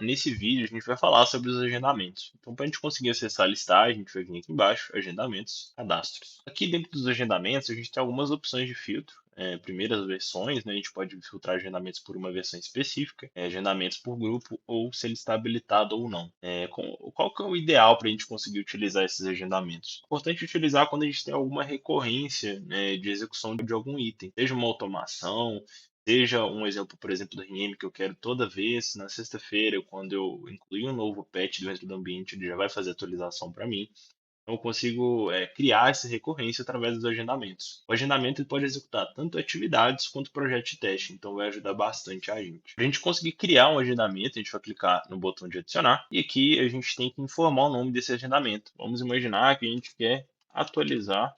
nesse vídeo, a gente vai falar sobre os agendamentos. Então, para a gente conseguir acessar a listagem, a gente vai vir aqui embaixo, agendamentos, cadastros. Aqui dentro dos agendamentos, a gente tem algumas opções de filtro. Primeiras versões, né, a gente pode filtrar agendamentos por uma versão específica, agendamentos por grupo, ou se ele está habilitado ou não. Qual que é o ideal para a gente conseguir utilizar esses agendamentos? Importante utilizar quando a gente tem alguma recorrência, né, de execução de algum item, seja uma automação, seja um exemplo, por exemplo, do RM que eu quero toda vez na sexta-feira, quando eu incluir um novo patch dentro do ambiente, ele já vai fazer atualização para mim. Então, eu consigo criar essa recorrência através dos agendamentos. O agendamento ele pode executar tanto atividades quanto projetos de teste, então vai ajudar bastante a gente. Para a gente conseguir criar um agendamento, a gente vai clicar no botão de adicionar e aqui a gente tem que informar o nome desse agendamento. Vamos imaginar que a gente quer atualizar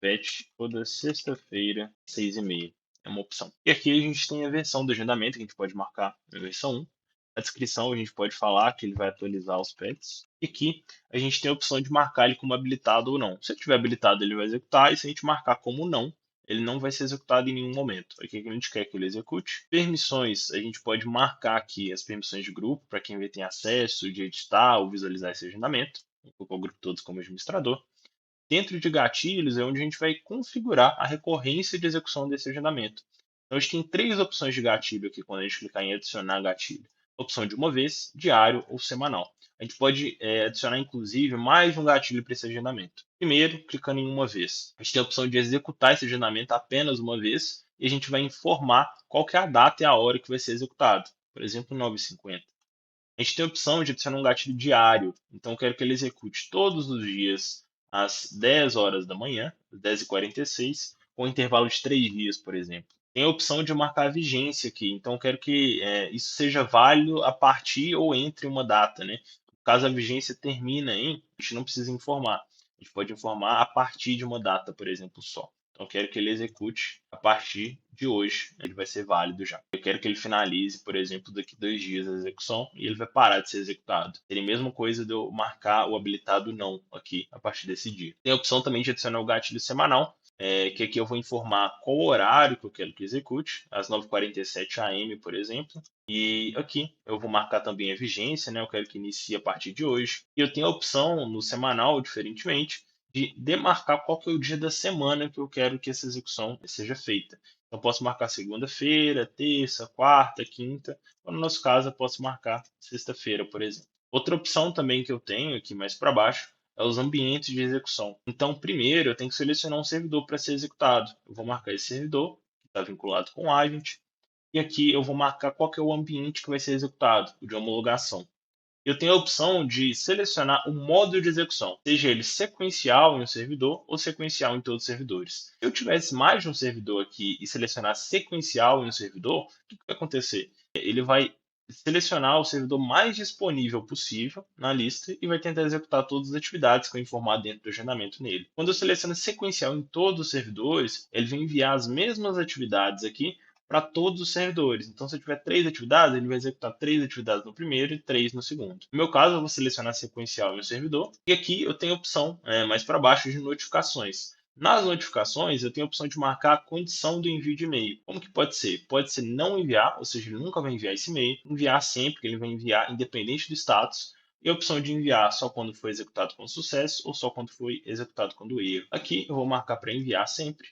patch toda sexta-feira, 6h30. É uma opção. E aqui a gente tem a versão do agendamento, que a gente pode marcar a versão 1. Na descrição a gente pode falar que ele vai atualizar os patches. E aqui a gente tem a opção de marcar ele como habilitado ou não. Se ele estiver habilitado, ele vai executar, e se a gente marcar como não, ele não vai ser executado em nenhum momento. Aqui a gente quer que ele execute. Permissões, a gente pode marcar aqui as permissões de grupo, para quem vai ter acesso de editar ou visualizar esse agendamento. Vou colocar o grupo todos como administrador. Dentro de gatilhos é onde a gente vai configurar a recorrência de execução desse agendamento. Então, a gente tem três opções de gatilho aqui quando a gente clicar em adicionar gatilho. Opção de uma vez, diário ou semanal. A gente pode adicionar, inclusive, mais de um gatilho para esse agendamento. Primeiro, clicando em uma vez. A gente tem a opção de executar esse agendamento apenas uma vez e a gente vai informar qual que é a data e a hora que vai ser executado. Por exemplo, 9h50. A gente tem a opção de adicionar um gatilho diário. Então, eu quero que ele execute todos os dias às 10 horas da manhã, às 10h46, com um intervalo de 3 dias, por exemplo. Tem a opção de marcar a vigência aqui. Então, eu quero que isso seja válido a partir ou entre uma data, né? Caso a vigência termina em, a gente não precisa informar. A gente pode informar a partir de uma data, por exemplo, só. Então, eu quero que ele execute a partir de hoje. Ele vai ser válido já. Eu quero que ele finalize, por exemplo, daqui 2 dias a execução e ele vai parar de ser executado. Seria a mesma coisa de eu marcar o habilitado não aqui a partir desse dia. Tem a opção também de adicionar o gatilho semanal, que aqui eu vou informar qual horário que eu quero que execute, às 9h47 AM, por exemplo. E aqui eu vou marcar também a vigência, né? Eu quero que inicie a partir de hoje. E eu tenho a opção no semanal, diferentemente, de demarcar qual que é o dia da semana que eu quero que essa execução seja feita. Então, posso marcar segunda-feira, terça, quarta, quinta. Ou no nosso caso, eu posso marcar sexta-feira, por exemplo. Outra opção também que eu tenho aqui mais para baixo é os ambientes de execução. Então, primeiro, eu tenho que selecionar um servidor para ser executado. Eu vou marcar esse servidor, que está vinculado com o Agent. E aqui eu vou marcar qual que é o ambiente que vai ser executado, o de homologação. Eu tenho a opção de selecionar o modo de execução, seja ele sequencial em um servidor ou sequencial em todos os servidores. Se eu tivesse mais de um servidor aqui e selecionar sequencial em um servidor, o que vai acontecer? Ele vai selecionar o servidor mais disponível possível na lista e vai tentar executar todas as atividades que eu informar dentro do agendamento nele. Quando eu seleciono sequencial em todos os servidores, ele vai enviar as mesmas atividades aqui para todos os servidores. Então, se eu tiver 3 atividades, ele vai executar 3 atividades no primeiro e 3 no segundo. No meu caso, eu vou selecionar sequencial em um servidor. E aqui eu tenho a opção mais para baixo de notificações. Nas notificações, eu tenho a opção de marcar a condição do envio de e-mail. Como que pode ser? Pode ser não enviar, ou seja, ele nunca vai enviar esse e-mail. Enviar sempre, que ele vai enviar independente do status. E a opção de enviar só quando foi executado com sucesso ou só quando foi executado com erro. Aqui eu vou marcar para enviar sempre.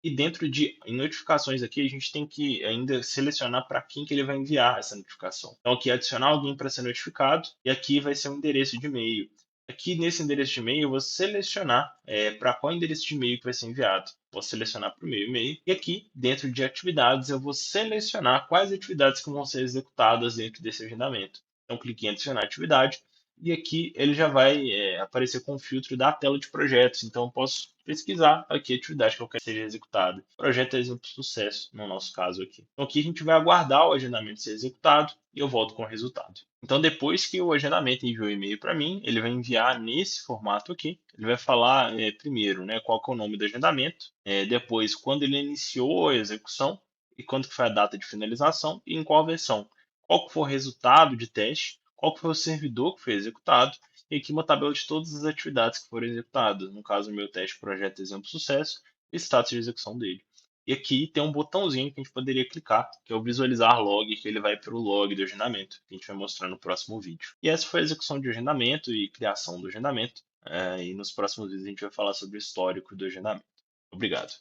E dentro de em notificações aqui, a gente tem que ainda selecionar para quem que ele vai enviar essa notificação. Então, aqui adicionar alguém para ser notificado e aqui vai ser um endereço de e-mail. Aqui nesse endereço de e-mail, eu vou selecionar para qual endereço de e-mail que vai ser enviado. Vou selecionar para o meu e-mail. E aqui, dentro de atividades, eu vou selecionar quais atividades que vão ser executadas dentro desse agendamento. Então, clique em adicionar atividade e aqui ele já vai aparecer com o filtro da tela de projetos. Então, eu posso pesquisar aqui a atividade que eu quero que seja executada. Projeto é exemplo de sucesso, no nosso caso aqui. Então, aqui a gente vai aguardar o agendamento ser executado e eu volto com o resultado. Então, depois que o agendamento enviou o e-mail para mim, ele vai enviar nesse formato aqui. Ele vai falar primeiro qual que é o nome do agendamento, depois quando ele iniciou a execução e quando que foi a data de finalização e em qual versão. Qual que foi o resultado de teste, qual que foi o servidor que foi executado e aqui uma tabela de todas as atividades que foram executadas. No caso, o meu teste projeto exemplo sucesso e status de execução dele. E aqui tem um botãozinho que a gente poderia clicar, que é o visualizar log, que ele vai para o log do agendamento, que a gente vai mostrar no próximo vídeo. E essa foi a execução de agendamento e criação do agendamento. E nos próximos vídeos a gente vai falar sobre o histórico do agendamento. Obrigado.